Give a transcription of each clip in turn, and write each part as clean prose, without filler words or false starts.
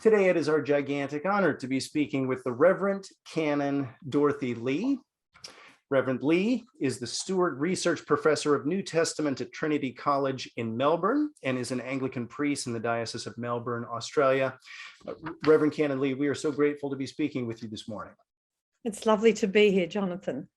Today it is our gigantic honor to be speaking with the Reverend Canon Dorothy Lee. Reverend Lee is the Steward Research Professor of New Testament at Trinity College in Melbourne and is an Anglican priest in the Diocese of Melbourne, Australia. Reverend Canon Lee, we are so grateful to be speaking with you this morning. It's lovely to be here, Jonathan.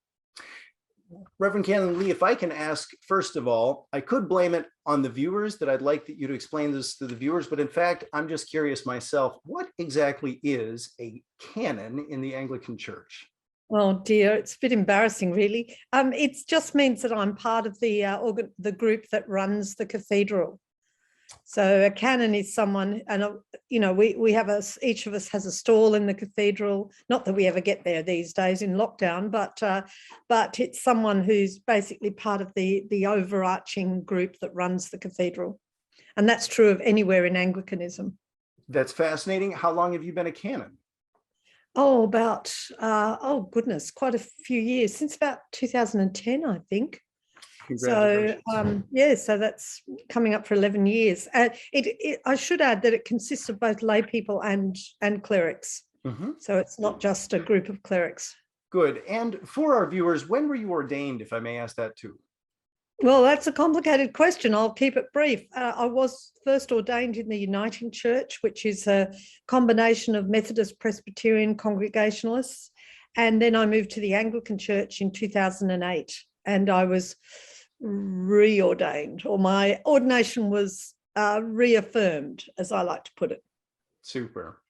Reverend Canon Lee, if I can ask, first of all, I could blame it on the viewers that I'd like you to explain this to the viewers, but in fact, I'm just curious myself, what exactly is a canon in the Anglican Church? Oh dear, it's a bit embarrassing, really. It just means that I'm part of the group that runs the cathedral. So a canon is someone, and we have each of us has a stall in the cathedral. Not that we ever get there these days in lockdown, but it's someone who's basically part of the overarching group that runs the cathedral, and that's true of anywhere in Anglicanism. That's fascinating. How long have you been a canon? Oh, about quite a few years, since about 2010, I think. So so that's coming up for 11 years. I should add that it consists of both lay people and clerics. Mm-hmm. So it's not just a group of clerics. Good. And for our viewers, when were you ordained, if I may ask that too? Well, that's a complicated question. I'll keep it brief. I was first ordained in the Uniting Church, which is a combination of Methodist, Presbyterian, Congregationalists. And then I moved to the Anglican Church in 2008, and I was reordained, or my ordination was reaffirmed, as I like to put it. Super.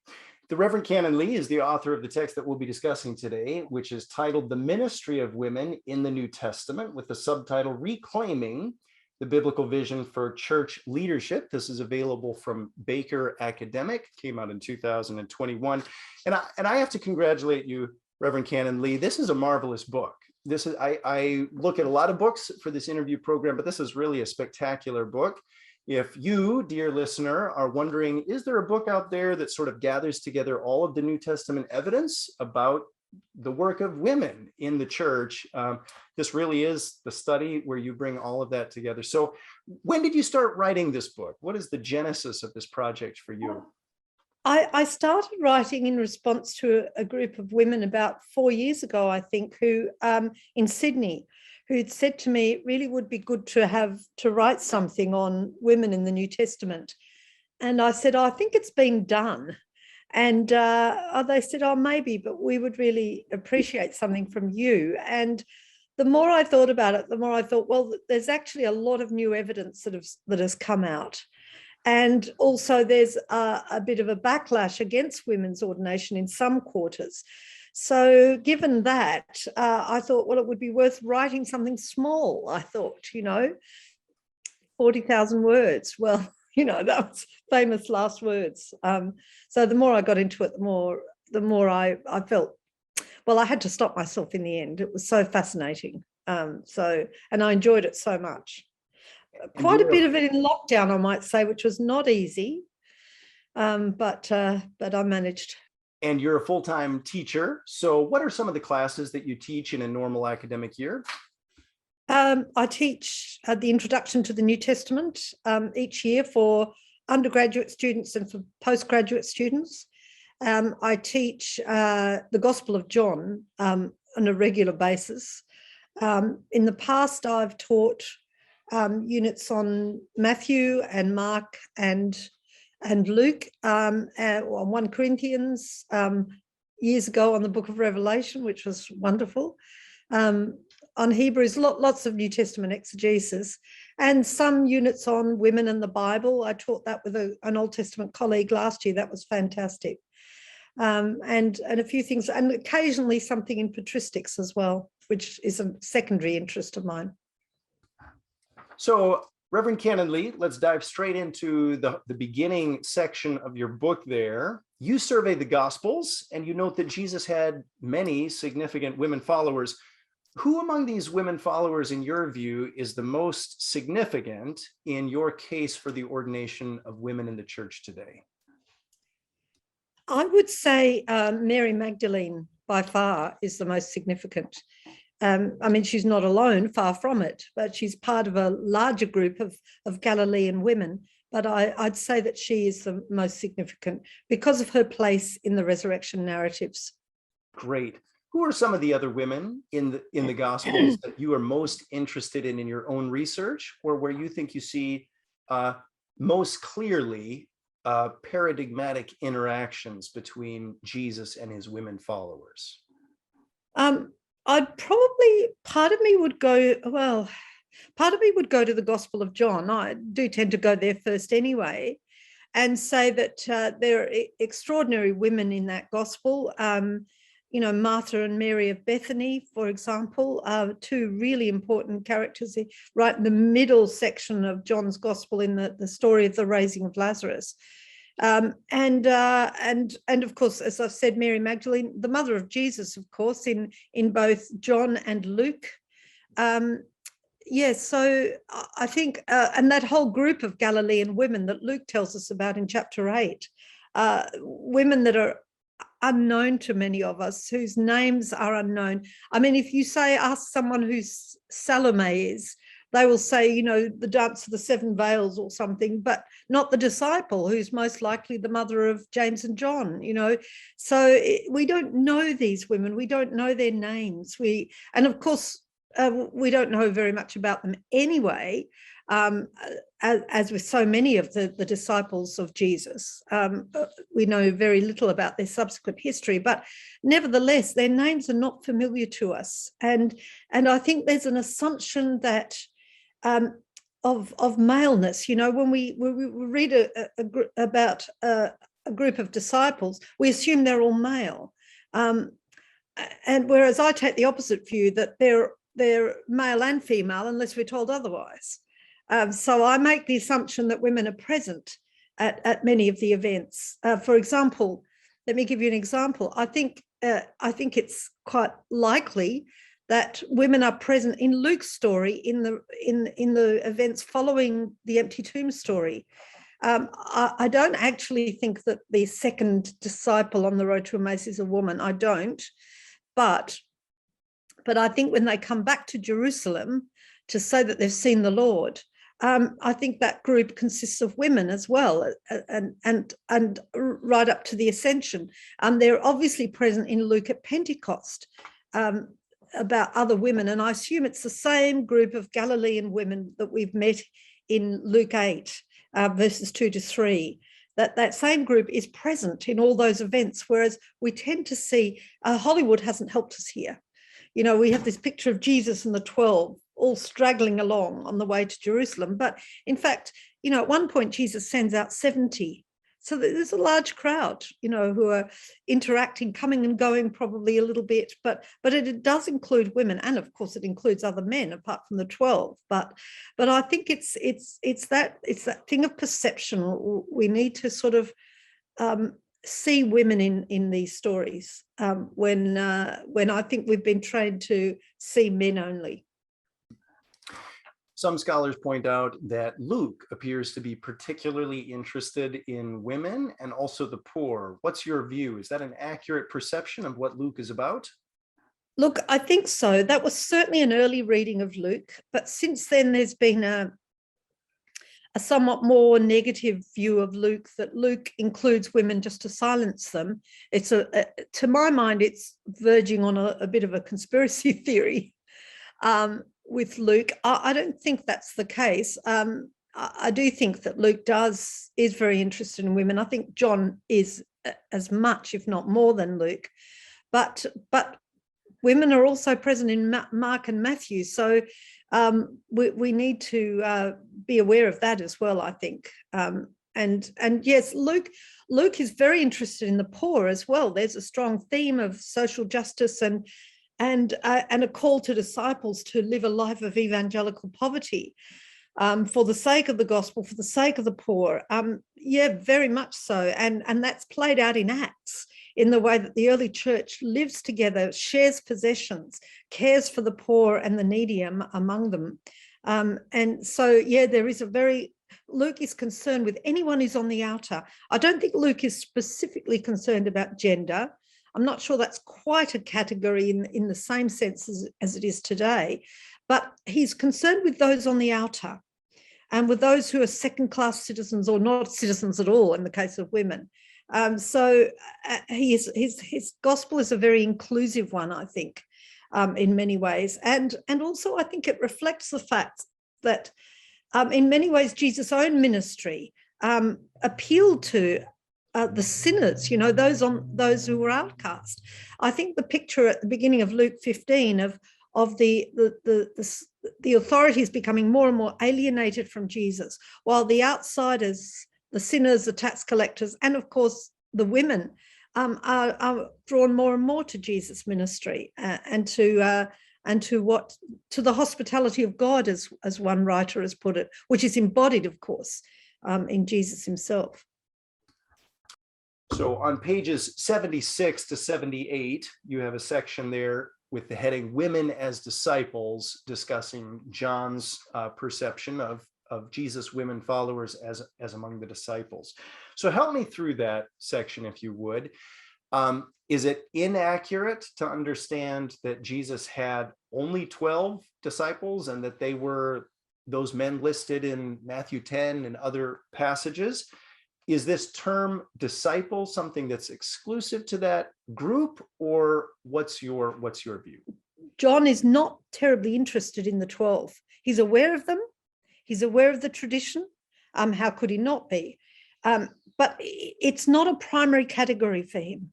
The Reverend Canon Lee is the author of the text that we'll be discussing today, which is titled The Ministry of Women in the New Testament, with the subtitle Reclaiming the Biblical Vision for Church Leadership. This is available from Baker Academic, came out in 2021. And I have to congratulate you, Reverend Canon Lee. This is a marvelous book. I look at a lot of books for this interview program, but this is really a spectacular book. If you, dear listener, are wondering, is there a book out there that sort of gathers together all of the New Testament evidence about the work of women in the church? This really is the study where you bring all of that together. So when did you start writing this book? What is the genesis of this project for you? I started writing in response to a group of women about 4 years ago, I think, who in Sydney, who'd said to me, it really would be good to write something on women in the New Testament. And I said, I think it's been done. And they said, oh, maybe, but we would really appreciate something from you. And the more I thought about it, the more I thought, well, there's actually a lot of new evidence that has come out. And also there's a bit of a backlash against women's ordination in some quarters. So given that, I thought, well, it would be worth writing something small. I thought, 40,000 words. Well, that was famous last words. So the more I got into it, the more I felt, well, I had to stop myself in the end. It was so fascinating. And I enjoyed it so much. Quite a bit of it in lockdown, I might say, which was not easy, but I managed. And you're a full-time teacher. So what are some of the classes that you teach in a normal academic year? I teach the Introduction to the New Testament each year for undergraduate students and for postgraduate students. I teach the Gospel of John on a regular basis. In the past, I've taught units on Matthew and Mark and Luke, on 1 Corinthians, years ago on the book of Revelation, which was wonderful, on Hebrews, lots of New Testament exegesis, and some units on women and the Bible. I taught that with an Old Testament colleague last year. That was fantastic. And a few things, and occasionally something in patristics as well, which is a secondary interest of mine. So, Reverend Canon Lee, let's dive straight into the beginning section of your book there. You survey the Gospels, and you note that Jesus had many significant women followers. Who among these women followers, in your view, is the most significant in your case for the ordination of women in the church today? I would say Mary Magdalene, by far, is the most significant. She's not alone, far from it, but she's part of a larger group of Galilean women but I'd say that she is the most significant because of her place in the resurrection narratives. Great. Who are some of the other women in the Gospels that you are most interested in your own research, or where you think you see most clearly paradigmatic interactions between Jesus and his women followers? I'd probably, part of me would go to the Gospel of John. I do tend to go there first anyway, and say that there are extraordinary women in that Gospel. Martha and Mary of Bethany, for example, are two really important characters right in the middle section of John's Gospel in the story of the raising of Lazarus. And of course, as I've said, Mary Magdalene, the mother of Jesus, of course, in both John and Luke. So I think, and that whole group of Galilean women that Luke tells us about in chapter 8, women that are unknown to many of us, whose names are unknown. I mean, if you ask someone who Salome is, they will say, the dance of the seven veils or something, but not the disciple, who's most likely the mother of James and John, So we don't know these women. We don't know their names. And of course, we don't know very much about them anyway, as with so many of the disciples of Jesus. We know very little about their subsequent history, but nevertheless, their names are not familiar to us. And I think there's an assumption that of maleness. When we read about a group of disciples, we assume they're all male. And whereas I take the opposite view, that they're male and female unless we're told otherwise. So I make the assumption that women are present at many of the events. For example, let me give you an example. I think it's quite likely that women are present in Luke's story in the events following the empty tomb story. I don't actually think that the second disciple on the road to Emmaus is a woman. I don't, but I think when they come back to Jerusalem to say that they've seen the Lord, I think that group consists of women as well, and right up to the ascension. They're obviously present in Luke at Pentecost about other women, and I assume it's the same group of Galilean women that we've met in Luke 8, verses 2-3. That same group is present in all those events, whereas we tend to see, Hollywood hasn't helped us here. We have this picture of Jesus and the 12 all straggling along on the way to Jerusalem. But in fact, at one point, Jesus sends out 70. So there's a large crowd, who are interacting, coming and going probably a little bit, but it does include women. And of course, it includes other men apart from the 12. But I think it's that thing of perception. We need to sort of see women in these stories when I think we've been trained to see men only. Some scholars point out that Luke appears to be particularly interested in women and also the poor. What's your view? Is that an accurate perception of what Luke is about? Look, I think so. That was certainly an early reading of Luke, but since then there's been a somewhat more negative view of Luke, that Luke includes women just to silence them. It's to my mind, it's verging on a bit of a conspiracy theory with Luke. I don't think that's the case. I do think that Luke is very interested in women. I think John is as much, if not more, than Luke. But women are also present in Mark and Matthew. So we need to be aware of that as well, I think. And yes, Luke is very interested in the poor as well. There's a strong theme of social justice and a call to disciples to live a life of evangelical poverty for the sake of the gospel, for the sake of the poor. Very much so. And that's played out in Acts, in the way that the early church lives together, shares possessions, cares for the poor and the needy among them. And so, there is Luke is concerned with anyone who's on the outer. I don't think Luke is specifically concerned about gender. I'm not sure that's quite a category in the same sense as it is today, but he's concerned with those on the outer. and with those who are second-class citizens or not citizens at all in the case of women. So his gospel is a very inclusive one, I think, in many ways. And also I think it reflects the fact that in many ways Jesus' own ministry appealed to the sinners, you know, those who were outcast. I think the picture at the beginning of Luke 15 of the authorities becoming more and more alienated from Jesus, while the outsiders, the sinners, the tax collectors, and of course the women are drawn more and more to Jesus' ministry and to the hospitality of God, as one writer has put it, which is embodied, of course, in Jesus himself. So on pages 76 to 78, you have a section there with the heading Women as Disciples, discussing John's perception of Jesus' women followers as among the disciples. So help me through that section, if you would. Is it inaccurate to understand that Jesus had only 12 disciples and that they were those men listed in Matthew 10 and other passages? Is this term disciple something that's exclusive to that group, or what's your view? John is not terribly interested in the 12. He's aware of them. He's aware of the tradition. How could he not be? But it's not a primary category for him.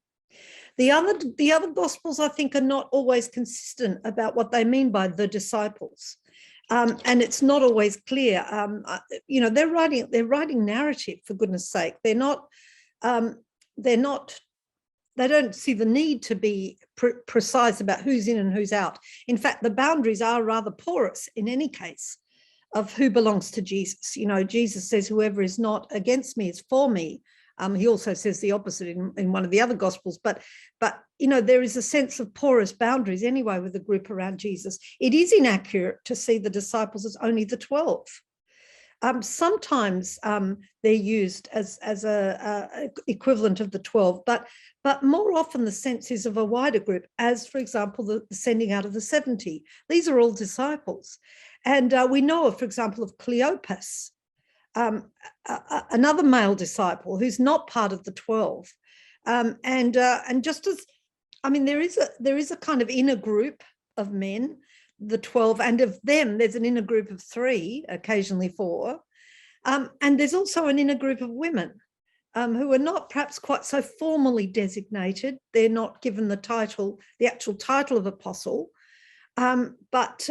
The other Gospels, I think, are not always consistent about what they mean by the disciples. And it's not always clear. You know, they're writing narrative, for goodness sake. They don't see the need to be precise about who's in and who's out. In fact, the boundaries are rather porous in any case of who belongs to Jesus. You know, Jesus says, whoever is not against me is for me. He also says the opposite in one of the other Gospels, but you know, there is a sense of porous boundaries anyway with the group around Jesus. It is inaccurate to see the disciples as only the 12. Sometimes they're used as a equivalent of the 12, but more often the sense is of a wider group, as, for example, the sending out of the 70. These are all disciples. And we know, for example, of Cleopas, another male disciple who's not part of the 12. And just as, I mean, there is a kind of inner group of men, the 12, and of them there's an inner group of 3, occasionally 4. And there's also an inner group of women who are not perhaps quite so formally designated. They're not given the actual title of apostle. But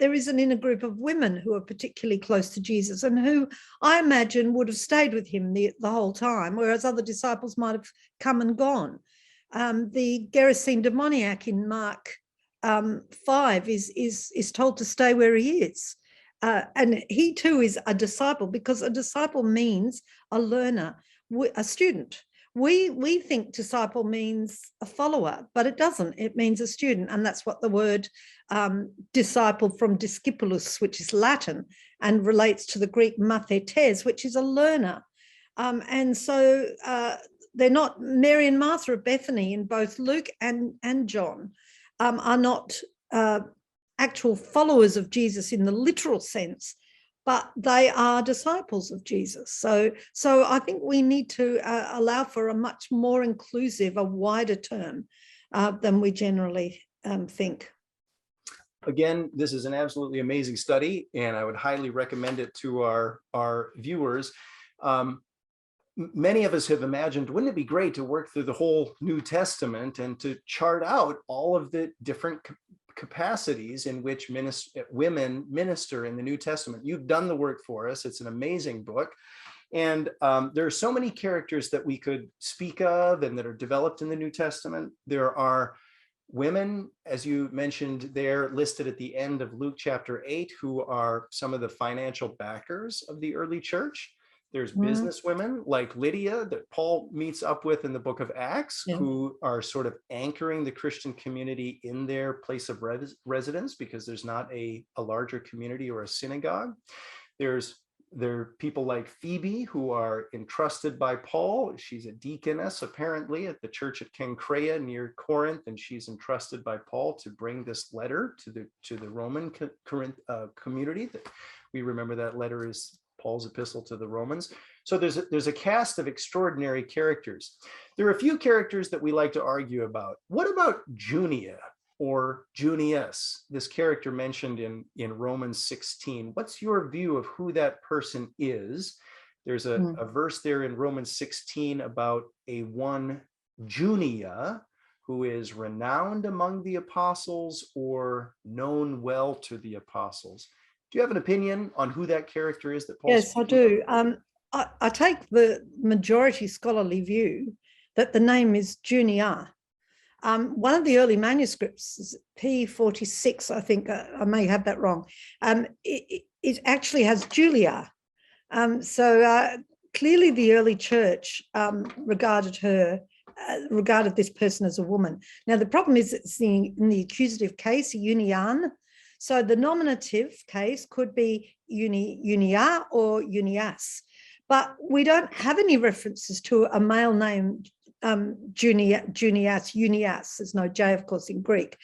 there is an inner group of women who are particularly close to Jesus and who I imagine would have stayed with him the whole time, whereas other disciples might have come and gone. The Gerasene demoniac in Mark 5 is told to stay where he is. And he too is a disciple, because a disciple means a learner, a student. We think disciple means a follower, but it doesn't. It means a student, and that's what the word disciple from discipulus, which is Latin, and relates to the Greek mathetes, which is a learner. And so they're not, Mary and Martha of Bethany in both Luke and John are not actual followers of Jesus in the literal sense, but they are disciples of Jesus. So I think we need to allow for a much more inclusive, a wider term than we generally think. Again, this is an absolutely amazing study, and I would highly recommend it to our viewers. Many of us have imagined, wouldn't it be great to work through the whole New Testament and to chart out all of the different capacities in which women minister in the New Testament? You've done the work for us. It's an amazing book. And there are so many characters that we could speak of and that are developed in the New Testament. There are women, as you mentioned there, listed at the end of Luke chapter 8, who are some of the financial backers of the early church. There's business women like Lydia that Paul meets up with in the book of Acts, who are sort of anchoring the Christian community in their place of residence, because there's not a larger community or a synagogue. There are people like Phoebe who are entrusted by Paul. She's a deaconess apparently at the church at Cenchrea near Corinth, and she's entrusted by Paul to bring this letter to the Roman community that we remember that letter is Paul's epistle to the Romans. So there's a cast of extraordinary characters. There are a few characters that we like to argue about. What about Junia or Junius, this character mentioned in Romans 16? What's your view of who that person is? There's a verse there in Romans 16 about a one Junia, who is renowned among the apostles or known well to the apostles. Do you have an opinion on who that character is that Paul? Yes, I do. I take the majority scholarly view that the name is Junia. One of the early manuscripts, P46, I think, I may have that wrong, it actually has Julia. So clearly the early church regarded this person as a woman. Now, the problem is it's in the accusative case, unian. So the nominative case could be unia or unias. But we don't have any references to a male name, Junias. There's no J, of course, in Greek.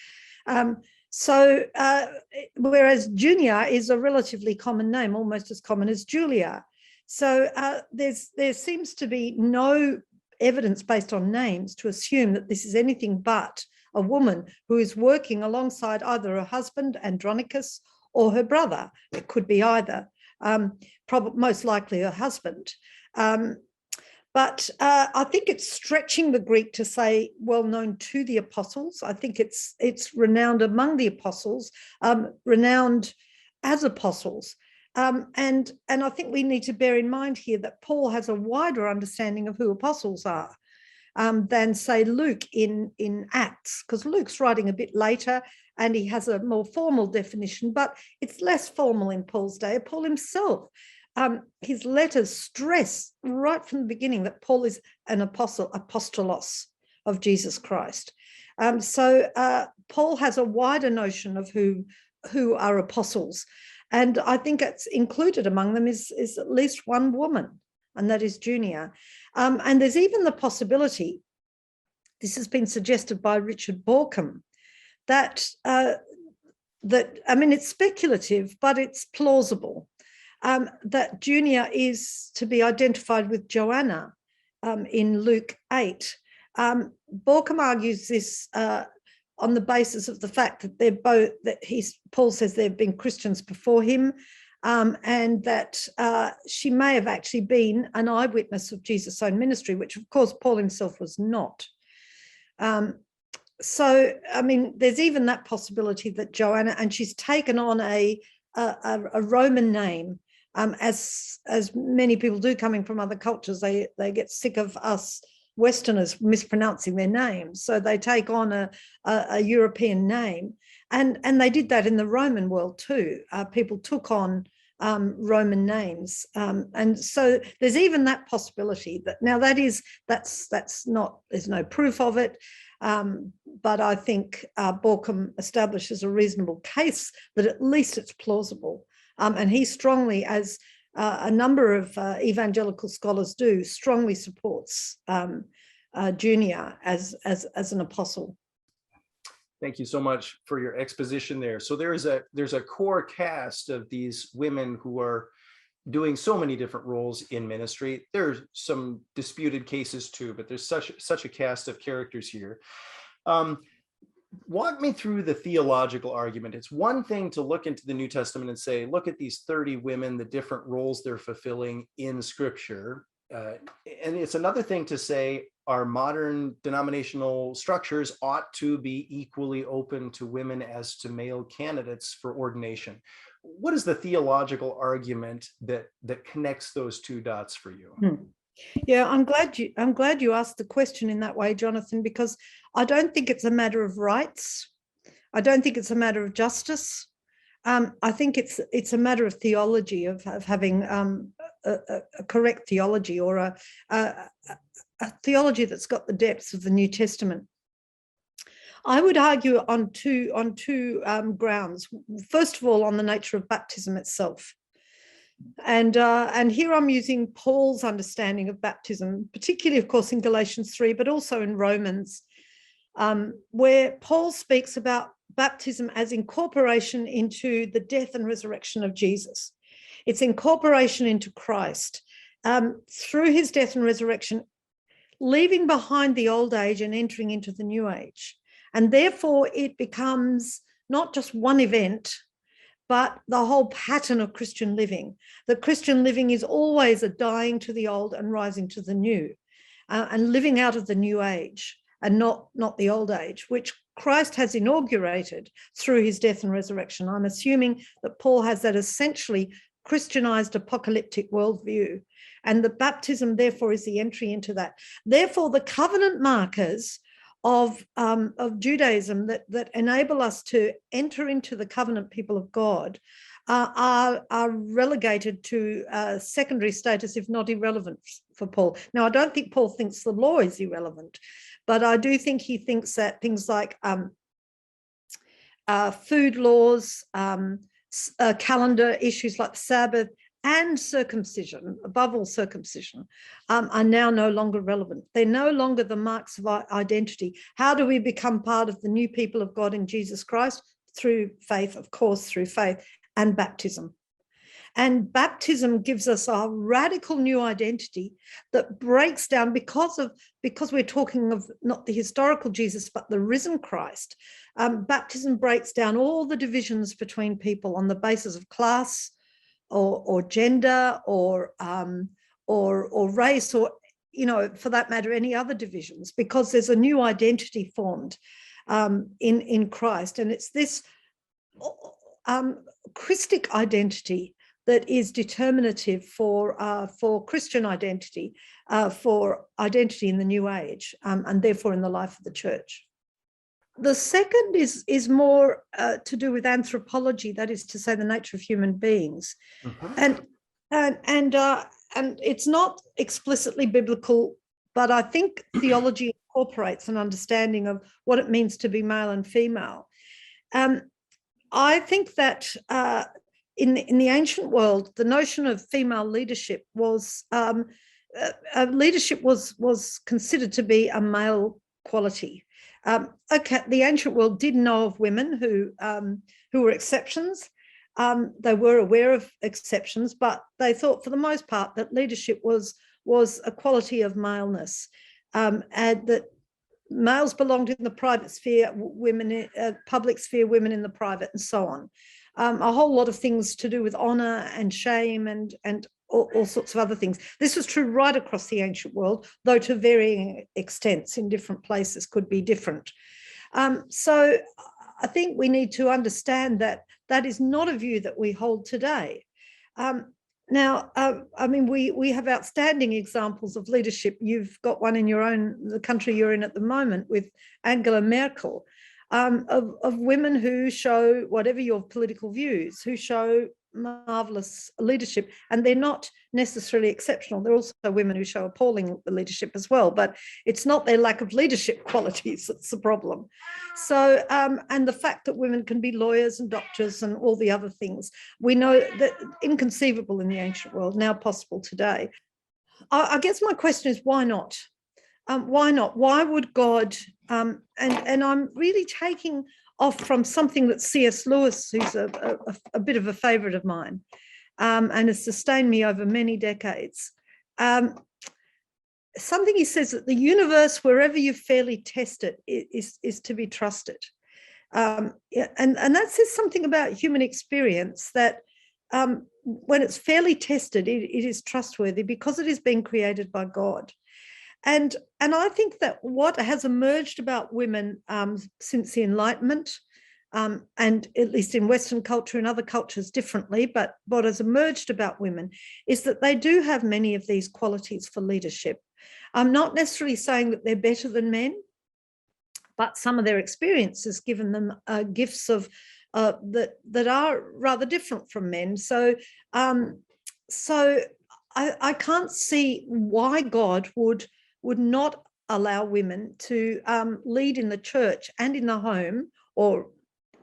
Whereas Junia is a relatively common name, almost as common as Julia. So there seems to be no evidence based on names to assume that this is anything but a woman who is working alongside either her husband, Andronicus, or her brother. It could be either, probably most likely her husband. But I think it's stretching the Greek to say well known to the apostles. I think it's renowned among the apostles, renowned as apostles. And I think we need to bear in mind here that Paul has a wider understanding of who apostles are than, say, Luke in Acts, because Luke's writing a bit later and he has a more formal definition, but it's less formal in Paul's day. Paul himself, his letters stress right from the beginning that Paul is an apostle, apostolos of Jesus Christ. So Paul has a wider notion of who are apostles. And I think it's included among them is at least one woman, and that is Junia. And there's even the possibility, this has been suggested by Richard Borkham, that I mean, it's speculative, but it's plausible, that Junia is to be identified with Joanna in Luke 8. Borkham argues this on the basis of the fact that they're both, Paul says they've been Christians before him, and that she may have actually been an eyewitness of Jesus' own ministry, which of course Paul himself was not. So, I mean, there's even that possibility that Joanna, and she's taken on a Roman name, as many people do coming from other cultures. They get sick of us Westerners mispronouncing their names, so they take on a European name, and they did that in the Roman world too. People took on Roman names, and so there's even that possibility. That now that's not, there's no proof of it, but I think Borkham establishes a reasonable case that at least it's plausible, and he strongly, as a number of evangelical scholars do, strongly supports Junia as an apostle. Thank you so much for your exposition there. So there's a core cast of these women who are doing so many different roles in ministry. There's some disputed cases too, but there's such a cast of characters here. Walk me through the theological argument. It's one thing to look into the New Testament and say, look at these 30 women, the different roles they're fulfilling in Scripture. And it's another thing to say our modern denominational structures ought to be equally open to women as to male candidates for ordination. What is the theological argument that connects those two dots for you? Yeah, I'm glad you asked the question in that way, Jonathan, because I don't think it's a matter of rights. I don't think it's a matter of justice. I think it's a matter of theology, of having a correct theology, or a theology that's got the depths of the New Testament. I would argue on two grounds. First of all, on the nature of baptism itself. And here I'm using Paul's understanding of baptism, particularly, of course, in Galatians 3, but also in Romans, where Paul speaks about baptism as incorporation into the death and resurrection of Jesus. It's incorporation into Christ through his death and resurrection, leaving behind the old age and entering into the new age. And therefore it becomes not just one event, but the whole pattern of Christian living. That Christian living is always a dying to the old and rising to the new, and living out of the new age and not the old age, which Christ has inaugurated through his death and resurrection. I'm assuming that Paul has that essentially Christianized apocalyptic worldview, and the baptism therefore is the entry into that. Therefore, the covenant markers of Judaism that enable us to enter into the covenant people of God are relegated to secondary status, if not irrelevant for Paul. Now, I don't think Paul thinks the law is irrelevant, but I do think he thinks that things like food laws, calendar issues like the Sabbath, and circumcision, above all circumcision, are now no longer relevant. They're no longer the marks of our identity. How do we become part of the new people of God in Jesus Christ? Through faith, of course, through faith and baptism. And baptism gives us a radical new identity that breaks down, because we're talking of not the historical Jesus, but the risen Christ. Baptism breaks down all the divisions between people on the basis of class, or gender, or race, or, you know, for that matter, any other divisions, because there's a new identity formed in Christ. And it's this Christic identity that is determinative for Christian identity, for identity in the new age, and therefore in the life of the church. The second is more to do with anthropology, that is to say, the nature of human beings, and it's not explicitly biblical, but I think theology incorporates an understanding of what it means to be male and female. I think that in the ancient world, the notion of female leadership was considered to be a male quality. Okay, the ancient world did know of women who were exceptions. They were aware of exceptions, but they thought for the most part that leadership was a quality of maleness, and that males belonged in the private sphere, women public sphere, women in the private, and so on. A whole lot of things to do with honor and shame and all sorts of other things. This was true right across the ancient world, though to varying extents in different places could be different. So I think we need to understand that that is not a view that we hold today. Now, I mean, we have outstanding examples of leadership. You've got one in the country you're in at the moment, with Angela Merkel, of women who show, whatever your political views, who show marvelous leadership, and they're not necessarily exceptional. There are also women who show appalling leadership as well, but it's not their lack of leadership qualities that's the problem. So, and the fact that women can be lawyers and doctors and all the other things, we know that inconceivable in the ancient world, now possible today. I guess my question is, why not? Why not? Why would God, and I'm really taking off from something that C.S. Lewis, who's a bit of a favourite of mine, and has sustained me over many decades. Something he says, that the universe, wherever you fairly test it, is to be trusted. And that says something about human experience, that when it's fairly tested, it is trustworthy because it is being created by God. And I think that what has emerged about women since the Enlightenment, and at least in Western culture and other cultures differently, but what has emerged about women is that they do have many of these qualities for leadership. I'm not necessarily saying that they're better than men, but some of their experiences given them gifts of that are rather different from men. So I can't see why God would not allow women to lead in the church and in the home, or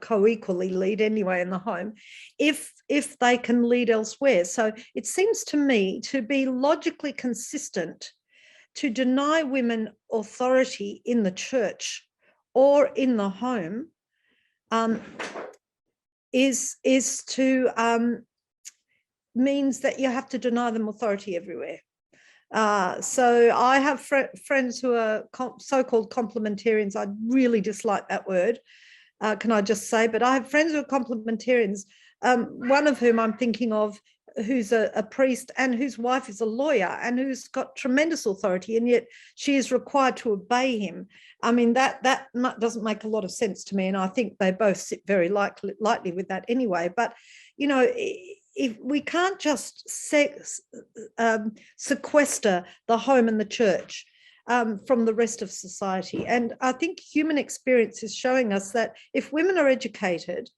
co-equally lead anyway in the home, if they can lead elsewhere. So it seems to me to be logically consistent to deny women authority in the church or in the home is to means that you have to deny them authority everywhere. So I have friends who are so-called complementarians. I really dislike that word, can I just say? But I have friends who are complementarians, one of whom I'm thinking of, who's a priest and whose wife is a lawyer and who's got tremendous authority, and yet she is required to obey him. I mean, that doesn't make a lot of sense to me, and I think they both sit very lightly with that anyway. But, you know, if we can't just sequester the home and the church from the rest of society. And I think human experience is showing us that if women are educated,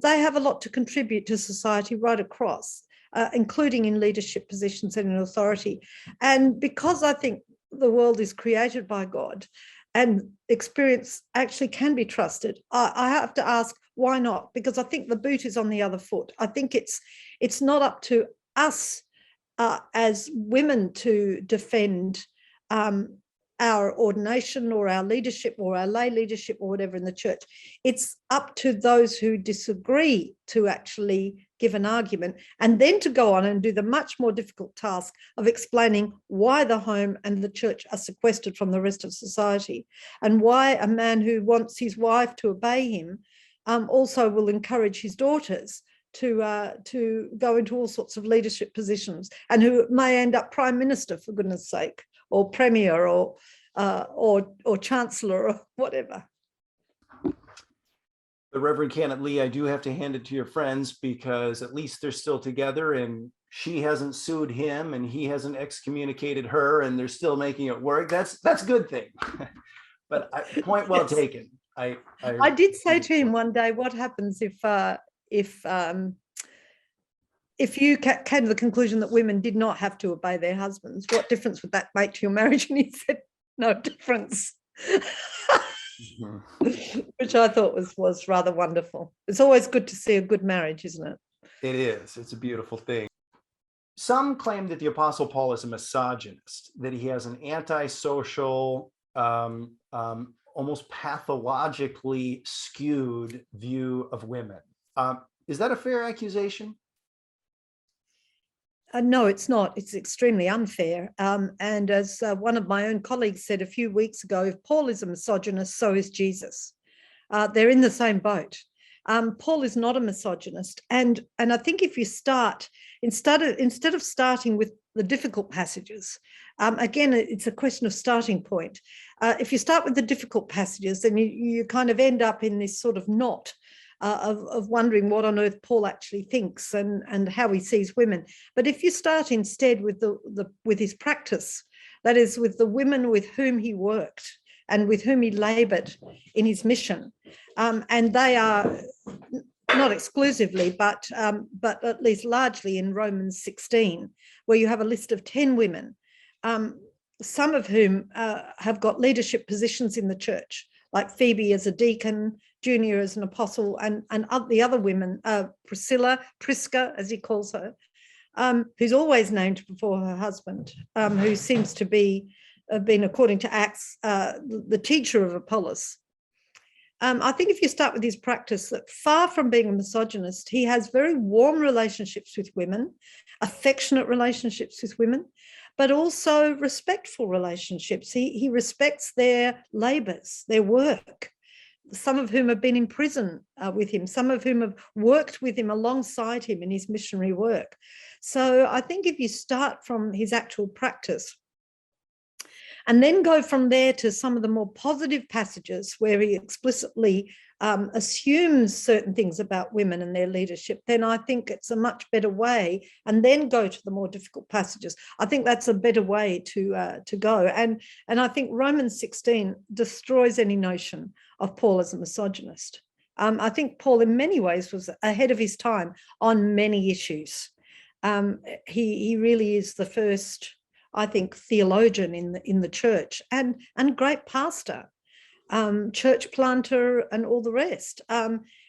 they have a lot to contribute to society right across, including in leadership positions and in authority. And because I think the world is created by God and experience actually can be trusted, I have to ask, why not? Because I think the boot is on the other foot. I think it's not up to us as women to defend our ordination or our leadership or our lay leadership or whatever in the church. It's up to those who disagree to actually give an argument, and then to go on and do the much more difficult task of explaining why the home and the church are sequestered from the rest of society, and why a man who wants his wife to obey him also will encourage his daughters to go into all sorts of leadership positions, and who may end up prime minister, for goodness sake, or premier, or chancellor, or whatever. The Reverend Garratt Lee, I do have to hand it to your friends, because at least they're still together, and she hasn't sued him and he hasn't excommunicated her, and they're still making it work. That's a good thing. But point well taken. I did say to him one day, what happens if you came to the conclusion that women did not have to obey their husbands, what difference would that make to your marriage? And he said, no difference. Which I thought was rather wonderful. It's always good to see a good marriage, isn't it? It is. It's a beautiful thing. Some claim that the Apostle Paul is a misogynist, that he has an antisocial, almost pathologically skewed view of women. Is that a fair accusation? No, it's not. It's extremely unfair. And as one of my own colleagues said a few weeks ago, if Paul is a misogynist, so is Jesus. They're in the same boat. Paul is not a misogynist. And I think if you start, instead of starting with the difficult passages, again, it's a question of starting point. If you start with the difficult passages, then you kind of end up in this sort of knot of wondering what on earth Paul actually thinks and how he sees women. But if you start instead with with his practice, that is, with the women with whom he worked and with whom he laboured in his mission, and they are not exclusively, but at least largely in Romans 16, where you have a list of 10 women, some of whom have got leadership positions in the church, like Phoebe as a deacon, Junia as an apostle, and the other women, Prisca, as he calls her, who's always named before her husband, who seems to be, been, according to Acts, the teacher of Apollos. I think if you start with his practice, that far from being a misogynist, he has very warm relationships with women, affectionate relationships with women, but also respectful relationships. He respects their labours, their work, some of whom have been in prison with him, some of whom have worked with him alongside him in his missionary work. So I think if you start from his actual practice and then go from there to some of the more positive passages where he explicitly assumes certain things about women and their leadership, then I think it's a much better way, and then go to the more difficult passages. I think that's a better way to go. And I think Romans 16 destroys any notion of Paul as a misogynist. I think Paul in many ways was ahead of his time on many issues. He really is the first, I think, theologian in the church and great pastor, church planter, and all the rest.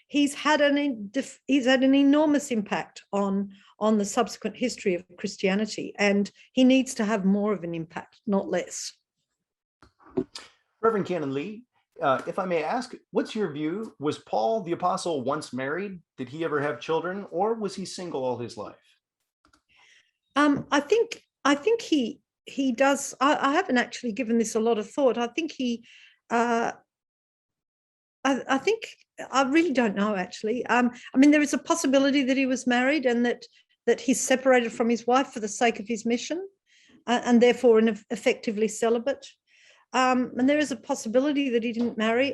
He's had an enormous impact on the subsequent history of Christianity, and he needs to have more of an impact, not less. Reverend Garratt Lee, if I may ask, what's your view? Was Paul the apostle once married? Did he ever have children, or was he single all his life? I think he does. I haven't actually given this a lot of thought. I think he. I think I really don't know actually. I mean, there is a possibility that he was married and that he's separated from his wife for the sake of his mission, and therefore effectively celibate. And there is a possibility that he didn't marry.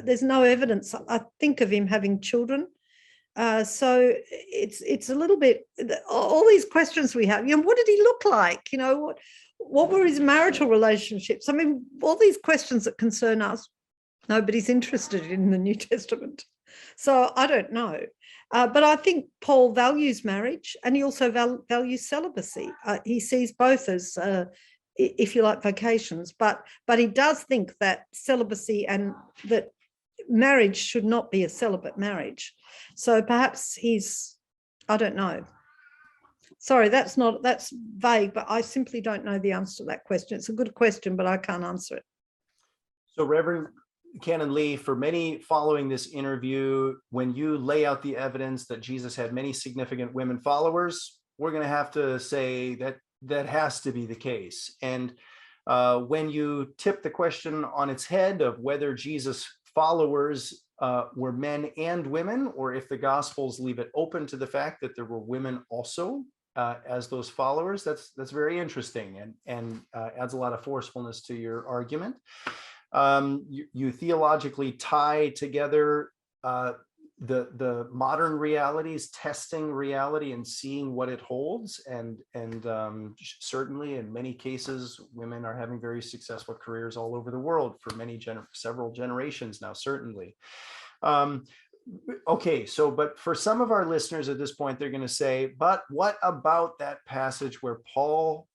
There's no evidence, I think, of him having children. So it's a little bit, all these questions we have, what did he look like? What were his marital relationships? I mean, all these questions that concern us, nobody's interested in the New Testament. So I don't know. But I think Paul values marriage, and he also values celibacy. He sees both as, if you like, vocations, but he does think that celibacy and that marriage should not be a celibate marriage. So perhaps I don't know. Sorry, that's vague, but I simply don't know the answer to that question. It's a good question, but I can't answer it. So Reverend Canon Lee, for many following this interview, when you lay out the evidence that Jesus had many significant women followers, we're going to have to say that has to be the case. And when you tip the question on its head of whether Jesus' followers were men and women, or if the Gospels leave it open to the fact that there were women also as those followers, that's very interesting and adds a lot of forcefulness to your argument. You theologically tie together the modern realities, testing reality and seeing what it holds, and certainly in many cases women are having very successful careers all over the world for several generations now, certainly. Okay, but for some of our listeners at this point, they're going to say, but what about that passage where Paul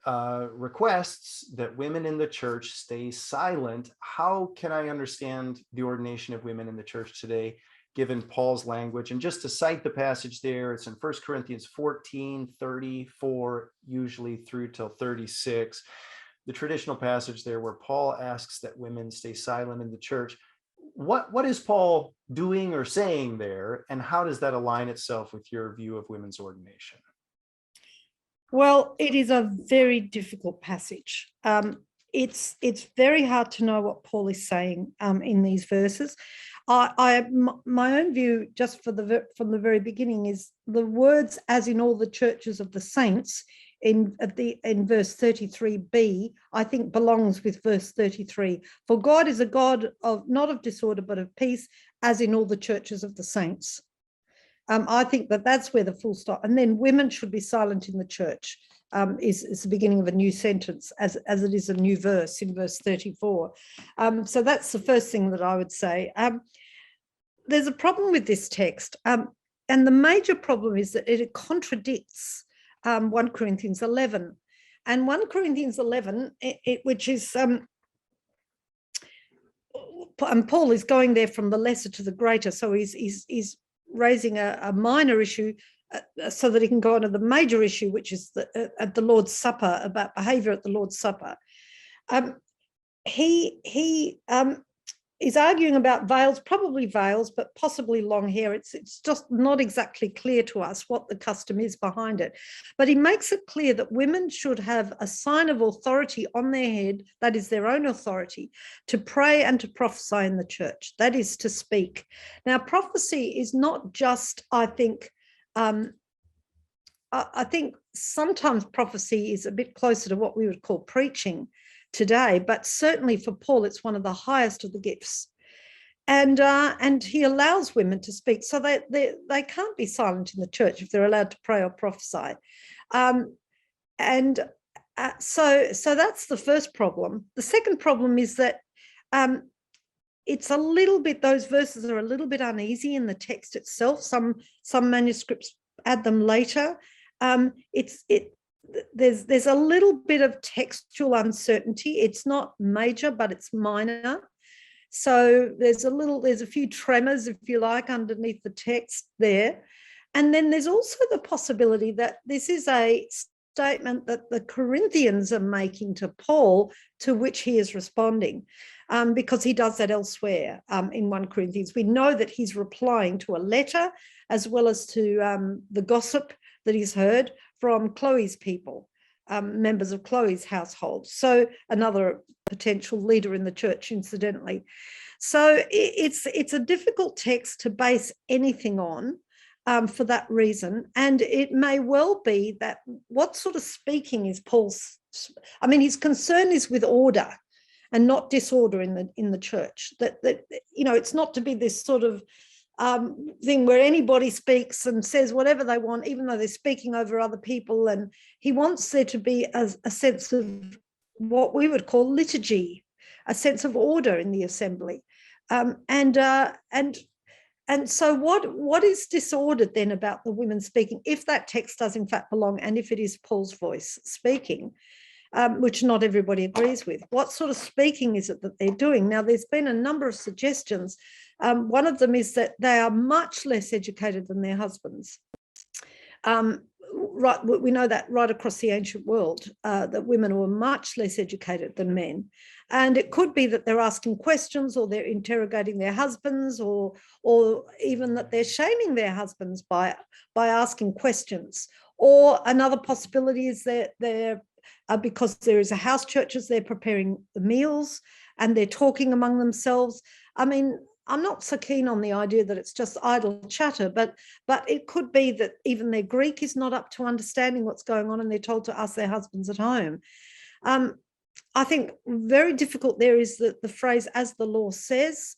requests that women in the church stay silent? How can I understand the ordination of women in the church today, given Paul's language? And just to cite the passage there, it's in 1 Corinthians 14, 34, usually through till 36. The traditional passage there where Paul asks that women stay silent in the church. What is Paul doing or saying there, and how does that align itself with your view of women's ordination? Well, it is a very difficult passage. It's very hard to know what Paul is saying in these verses. My own view, just from the very beginning, is the words "as in all the churches of the saints" in verse 33b, I think belongs with verse 33. For God is a God of not of disorder but of peace, as in all the churches of the saints. I think that's where the full stop, and then women should be silent in the church is the beginning of a new sentence, as it is a new verse in verse 34. So that's the first thing that I would say. There's a problem with this text, and the major problem is that it contradicts 1 Corinthians 11. And 1 Corinthians 11, which is, and Paul is going there from the lesser to the greater, so he's raising a minor issue so that he can go on to the major issue, which is at the Lord's Supper, about behaviour at the Lord's Supper. He is arguing about veils, probably veils, but possibly long hair. It's just not exactly clear to us what the custom is behind it. But he makes it clear that women should have a sign of authority on their head, that is their own authority, to pray and to prophesy in the church, that is to speak. Now, prophecy is not just, I think sometimes prophecy is a bit closer to what we would call preaching today, but certainly for Paul, it's one of the highest of the gifts. And he allows women to speak, so they can't be silent in the church if they're allowed to pray or prophesy. So that's the first problem. The second problem is that it's a little bit, those verses are a little bit uneasy in the text itself. Some manuscripts add them later. There's a little bit of textual uncertainty. It's not major, but it's minor. So there's a few tremors, if you like, underneath the text there. And then there's also the possibility that this is a statement that the Corinthians are making to Paul, to which he is responding, because he does that elsewhere in 1 Corinthians. We know that he's replying to a letter as well as to the gossip that he's heard from Chloe's people, members of Chloe's household. So another potential leader in the church, incidentally. So it's a difficult text to base anything on for that reason. And it may well be that what sort of speaking is Paul's, I mean, his concern is with order and not disorder in the church. That it's not to be this sort of thing where anybody speaks and says whatever they want, even though they're speaking over other people. And he wants there to be a sense of what we would call liturgy, a sense of order in the assembly. And so what is disordered then about the women speaking, if that text does in fact belong, and if it is Paul's voice speaking, which not everybody agrees with? What sort of speaking is it that they're doing? Now, there's been a number of suggestions. One of them is that they are much less educated than their husbands. Right, we know that right across the ancient world, that women were much less educated than men. And it could be that they're asking questions, or they're interrogating their husbands, or even that they're shaming their husbands by asking questions. Or another possibility is that they're because there is a house church, as they're preparing the meals and they're talking among themselves. I mean, I'm not so keen on the idea that it's just idle chatter, but it could be that even their Greek is not up to understanding what's going on, and they're told to ask their husbands at home. I think very difficult there is the phrase, as the law says.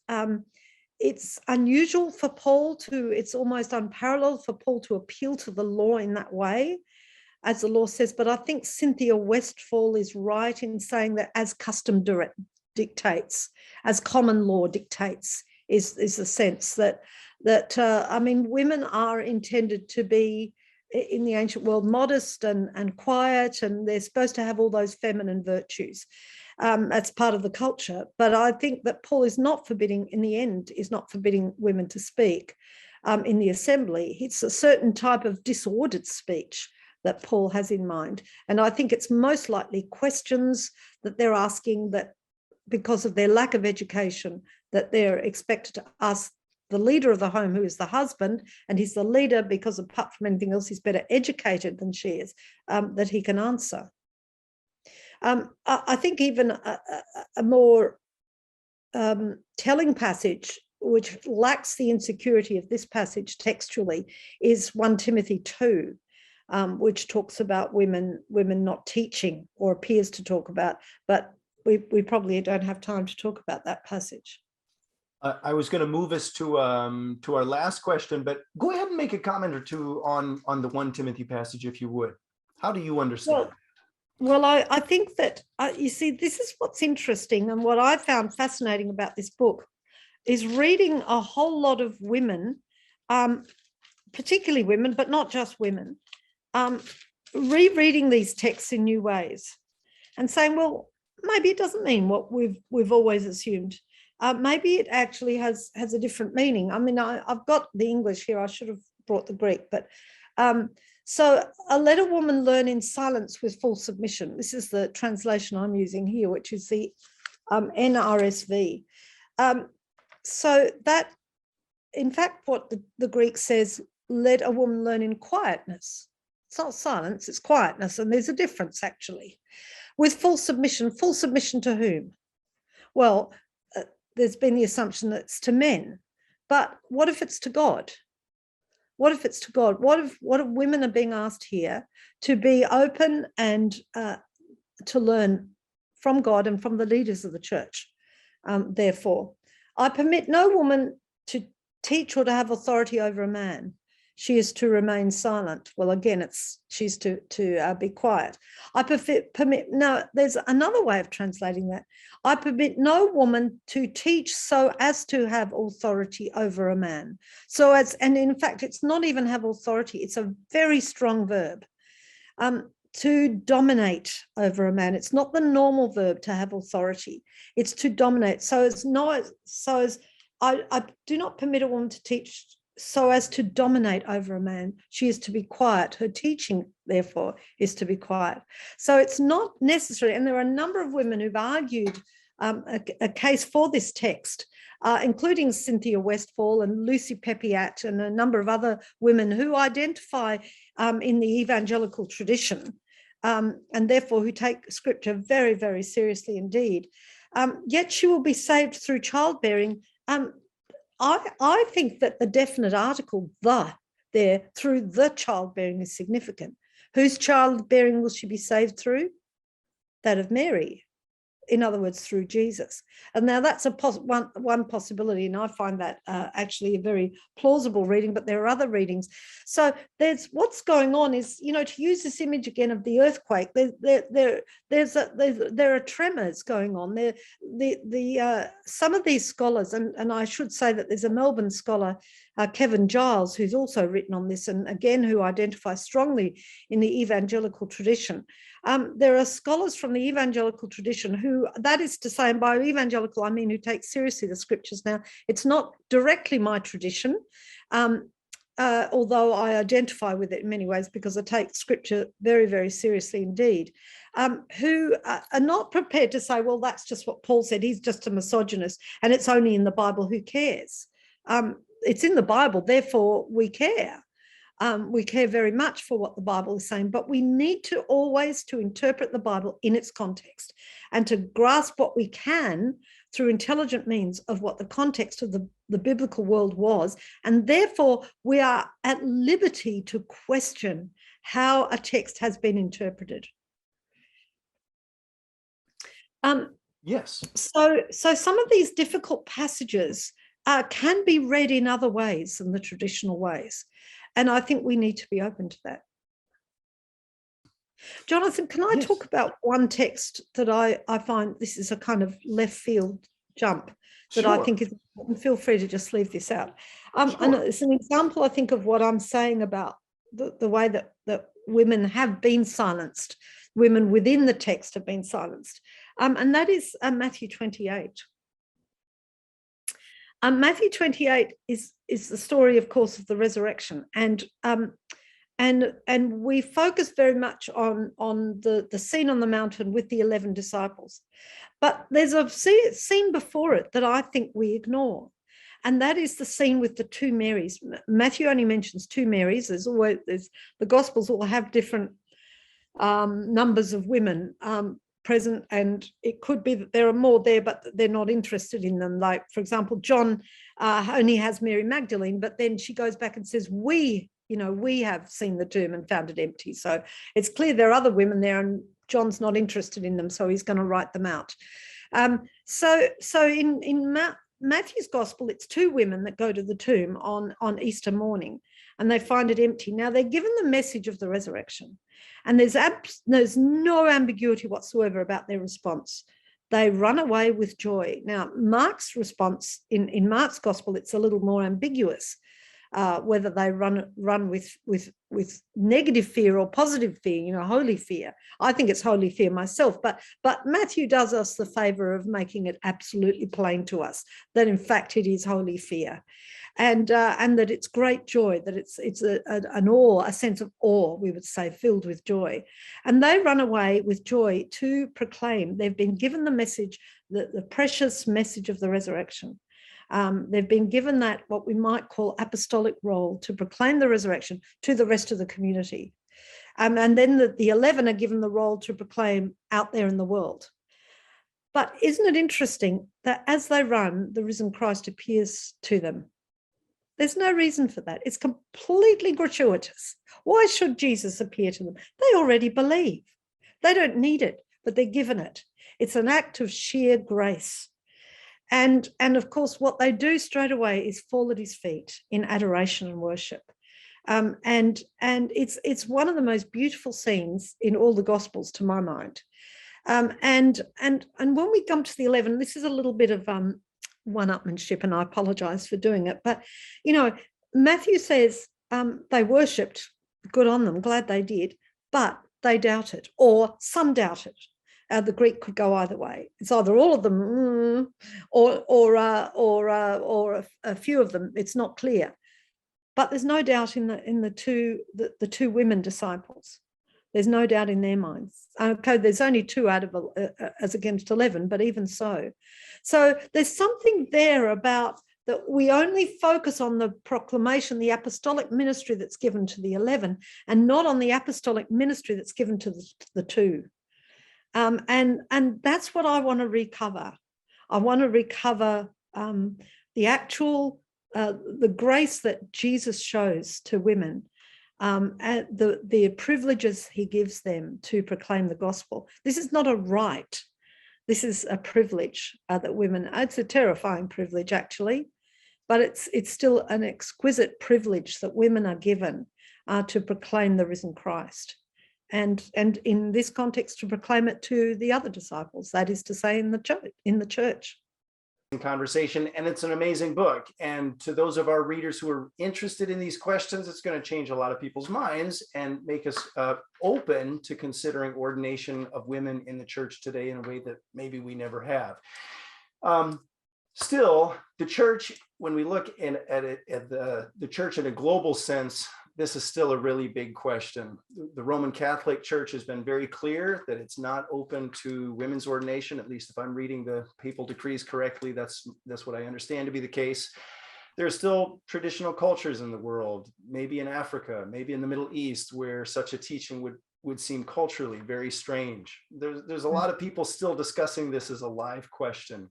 It's unusual for Paul it's almost unparalleled for Paul to appeal to the law in that way, as the law says. But I think Cynthia Westfall is right in saying that as custom dictates, as common law dictates, is the sense that I mean, women are intended to be in the ancient world modest and quiet, and they're supposed to have all those feminine virtues. That's part of the culture. But I think that Paul is not forbidding, in the end, is not forbidding women to speak in the assembly. It's a certain type of disordered speech that Paul has in mind. And I think it's most likely questions that they're asking, that because of their lack of education, that they're expected to ask the leader of the home, who is the husband, and he's the leader because apart from anything else, he's better educated than she is, that he can answer. I think even a more telling passage, which lacks the insecurity of this passage textually, is 1 Timothy 2, which talks about women not teaching, or appears to talk about, but we probably don't have time to talk about that passage. I was going to move us to our last question, but go ahead and make a comment or two on the 1 Timothy passage, if you would. How do you understand? Well, I think that, you see, this is what's interesting, and what I found fascinating about this book is reading a whole lot of women, particularly women, but not just women, rereading these texts in new ways and saying, well, maybe it doesn't mean what we've always assumed. Maybe it actually has a different meaning. I mean, I've got the English here. I should have brought the Greek, but so let a woman learn in silence with full submission. This is the translation I'm using here, which is the NRSV. So that, in fact, what the Greek says, let a woman learn in quietness. It's not silence, it's quietness. And there's a difference, actually. With full submission to whom? Well, there's been the assumption that it's to men. But what if it's to God? What if it's to God? What if women are being asked here to be open and to learn from God and from the leaders of the church? Therefore, I permit no woman to teach or to have authority over a man. She is to remain silent. Well, again, she's to be quiet. I permit, no, there's another way of translating that. I permit no woman to teach so as to have authority over a man. And in fact, it's not even have authority. It's a very strong verb. To dominate over a man. It's not the normal verb to have authority. It's to dominate. I do not permit a woman to teach so as to dominate over a man. She is to be quiet. Her teaching, therefore, is to be quiet. So it's not necessary, and there are a number of women who've argued a case for this text, including Cynthia Westfall and Lucy Pepiat and a number of other women who identify in the evangelical tradition, and therefore who take scripture very, very seriously indeed. Yet she will be saved through childbearing. I think that the definite article, there, through the childbearing is significant. Whose childbearing will she be saved through? That of Mary. In other words, through Jesus. And now that's one possibility, and I find that actually a very plausible reading, but there are other readings. So there's what's going on is, you know, to use this image again of the earthquake, there are tremors going on. Some of these scholars, and I should say that there's a Melbourne scholar, Kevin Giles, who's also written on this, and again, who identifies strongly in the evangelical tradition. There are scholars from the evangelical tradition who, that is to say, and by evangelical, I mean who take seriously the scriptures. Now, it's not directly my tradition, although I identify with it in many ways because I take scripture very, very seriously indeed, who are not prepared to say, well, that's just what Paul said, he's just a misogynist, and it's only in the Bible, who cares? It's in the Bible, therefore we care. We care very much for what the Bible is saying, but we need to always to interpret the Bible in its context and to grasp what we can through intelligent means of what the context of the biblical world was. And therefore, we are at liberty to question how a text has been interpreted. Yes. So some of these difficult passages can be read in other ways than the traditional ways. And I think we need to be open to that. Jonathan, can I talk about one text that I find, this is a kind of left field jump that I think is important. Feel free to just leave this out. And it's an example, I think, of what I'm saying about the way that women have been silenced, women within the text have been silenced. And that is Matthew 28. Matthew 28 is the story, of course, of the resurrection, and we focus very much on the scene on the mountain with the 11 disciples, but there's a scene before it that I think we ignore, and that is the scene with the two Marys. Matthew only mentions two Marys. The Gospels all have different numbers of women present, and it could be that there are more there, but they're not interested in them. Like, for example, John only has Mary Magdalene, but then she goes back and says, we have seen the tomb and found it empty. So it's clear there are other women there, and John's not interested in them, so he's going to write them out. So in Matthew's gospel, it's two women that go to the tomb on Easter morning, and they find it empty. Now, they're given the message of the resurrection, and there's no ambiguity whatsoever about their response. They run away with joy. Now, Mark's response, in Mark's gospel, it's a little more ambiguous, whether they run with negative fear or positive fear, holy fear. I think it's holy fear myself, but Matthew does us the favor of making it absolutely plain to us that in fact it is holy fear, and that it's great joy, that it's an awe, a sense of awe, we would say, filled with joy. And they run away with joy to proclaim. They've been given the message, the precious message of the resurrection. They've been given that, what we might call, apostolic role to proclaim the resurrection to the rest of the community. And then the 11 are given the role to proclaim out there in the world. But isn't it interesting that as they run, the risen Christ appears to them? There's no reason for that. It's completely gratuitous. Why should Jesus appear to them? They already believe. They don't need it, but they're given it. It's an act of sheer grace. And of course, what they do straight away is fall at his feet in adoration and worship. And it's one of the most beautiful scenes in all the Gospels, to my mind. And when we come to the 11, this is a little bit of one-upmanship, and I apologize for doing it. But, Matthew says they worshipped, good on them, glad they did, but they doubted, or some doubted. The Greek could go either way. It's either all of them or a few of them. It's not clear. But there's no doubt in the two women disciples. There's no doubt in their minds. Okay, there's only 2 out of as against 11, but even so. So there's something there about that we only focus on the proclamation, the apostolic ministry that's given to the 11, and not on the apostolic ministry that's given to the 2. And that's what I want to recover. I want to recover the actual, the grace that Jesus shows to women, and the privileges he gives them to proclaim the gospel. This is not a right. This is a privilege that women, it's a terrifying privilege actually, but it's still an exquisite privilege that women are given to proclaim the risen Christ. And in this context, to proclaim it to the other disciples, that is to say, in the church. Conversation, and it's an amazing book. And to those of our readers who are interested in these questions, it's going to change a lot of people's minds and make us open to considering ordination of women in the church today in a way that maybe we never have. Still, the church, when we look at the church in a global sense, this is still a really big question. The Roman Catholic Church has been very clear that it's not open to women's ordination, at least if I'm reading the papal decrees correctly, that's what I understand to be the case. There are still traditional cultures in the world, maybe in Africa, maybe in the Middle East, where such a teaching would seem culturally very strange. There's a lot of people still discussing this as a live question.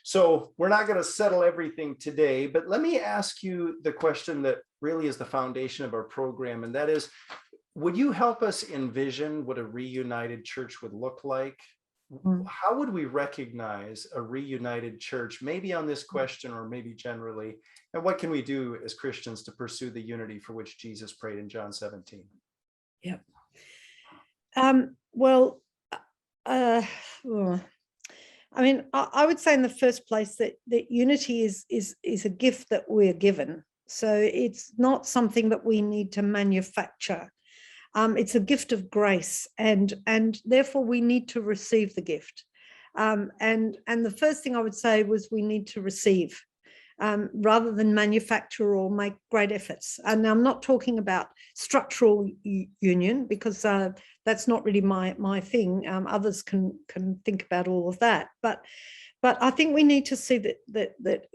So we're not going to settle everything today, but let me ask you the question that really is the foundation of our program, and that is, would you help us envision what a reunited church would look like? How would we recognize a reunited church, maybe on this question or maybe generally? And what can we do as Christians to pursue the unity for which Jesus prayed in John 17? Yeah. I mean, I would say in the first place that unity is a gift that we're given. So it's not something that we need to manufacture. It's a gift of grace, and therefore we need to receive the gift. And the first thing I would say was we need to receive, rather than manufacture or make great efforts. And I'm not talking about structural union, because that's not really my thing. Others can think about all of that, but I think we need to see that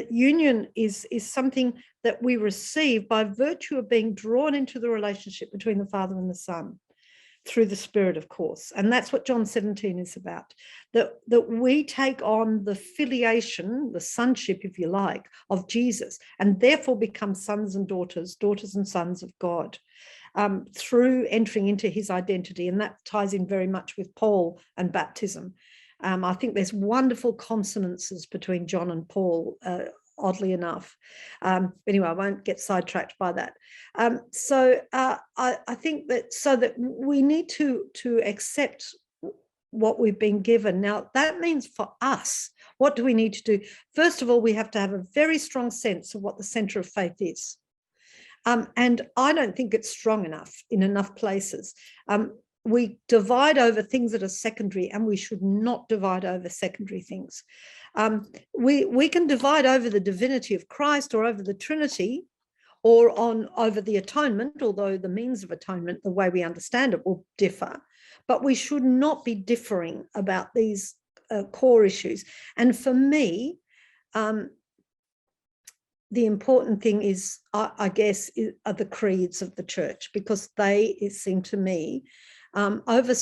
union is something that we receive by virtue of being drawn into the relationship between the Father and the Son through the Spirit, of course. And that's what John 17 is about, that we take on the filiation, the sonship, if you like, of Jesus, and therefore become sons and daughters and sons of God, through entering into his identity. And that ties in very much with Paul and baptism. I think there's wonderful consonances between John and Paul, oddly enough. Anyway, I won't get sidetracked by that. So I think that we need to accept what we've been given. Now, that means for us, what do we need to do? First of all, we have to have a very strong sense of what the centre of faith is. And I don't think it's strong enough in enough places. We divide over things that are secondary, and we should not divide over secondary things. We can divide over the divinity of Christ, or over the Trinity, or over the atonement, although the means of atonement, the way we understand it, will differ. But we should not be differing about these core issues. And for me, the important thing is, I guess, are the creeds of the church, because they seem to me, over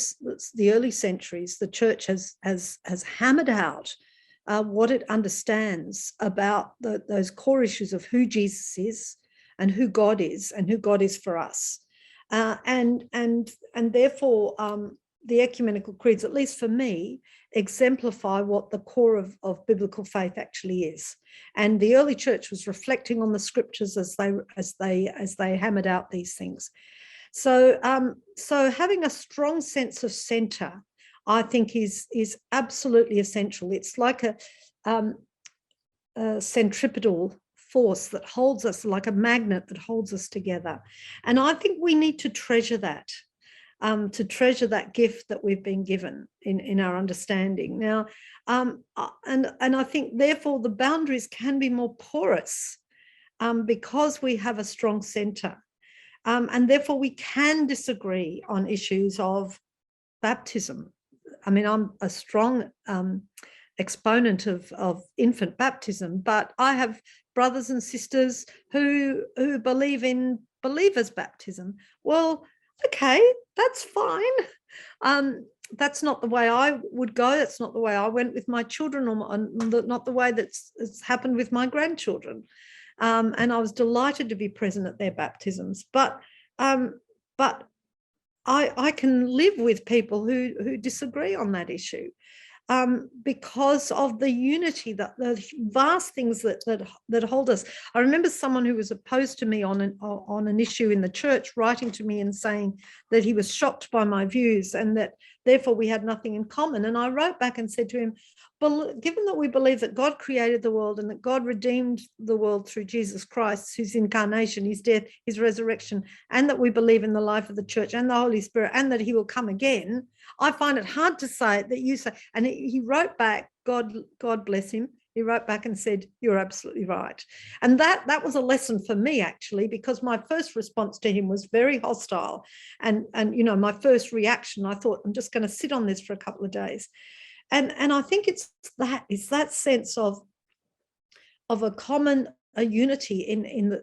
the early centuries, the church has hammered out what it understands about those core issues of who Jesus is and who God is for us. And therefore, the ecumenical creeds, at least for me, exemplify what the core of biblical faith actually is. And the early church was reflecting on the scriptures as they hammered out these things. So having a strong sense of centre, I think, is absolutely essential. It's like a centripetal force that holds us, like a magnet that holds us together. And I think we need to treasure that. To treasure that gift that we've been given in our understanding. Now, and I think, therefore, the boundaries can be more porous because we have a strong centre. And therefore we can disagree on issues of baptism. I mean, I'm a strong exponent of infant baptism, but I have brothers and sisters who believe in believers' baptism. Well, okay, that's fine. That's not the way I would go. That's not the way I went with my children, or not the way that's happened with my grandchildren. And I was delighted to be present at their baptisms. But I can live with people who disagree on that issue, because of the unity, the vast things that hold us. I remember someone who was opposed to me on an issue in the church writing to me and saying that he was shocked by my views and that therefore we had nothing in common. And I wrote back and said to him, given that we believe that God created the world and that God redeemed the world through Jesus Christ, his incarnation, his death, his resurrection, and that we believe in the life of the church and the Holy Spirit and that he will come again, I find it hard to say that you say. And he wrote back, God bless him, he wrote back and said, you're absolutely right. And that was a lesson for me, actually, because my first response to him was very hostile. And my first reaction, I thought, I'm just going to sit on this for a couple of days. And I think it's that sense of a common unity in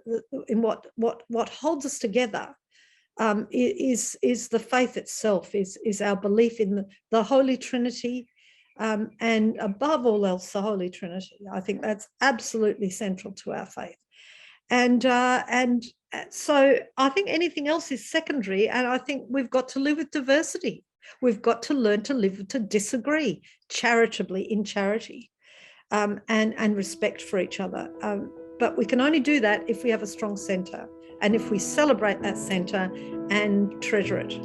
what holds us together. Is the faith itself, is our belief in the Holy Trinity, and above all else, the Holy Trinity. I think that's absolutely central to our faith. And so I think anything else is secondary, and I think we've got to live with diversity. We've got to learn to live to disagree charitably, in charity, and respect for each other. But we can only do that if we have a strong centre and if we celebrate that centre and treasure it.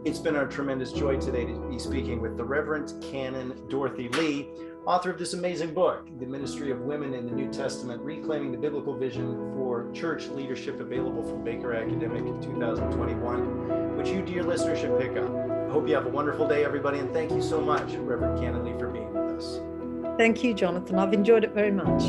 It's been our tremendous joy today to be speaking with the Reverend Canon Dorothy Lee, author of this amazing book, The Ministry of Women in the New Testament, Reclaiming the Biblical Vision for Church Leadership, available from Baker Academic in 2021, which you, dear listeners, should pick up. I hope you have a wonderful day, everybody, and thank you so much, Reverend Canon Lee, for being with us. Thank you, Jonathan. I've enjoyed it very much.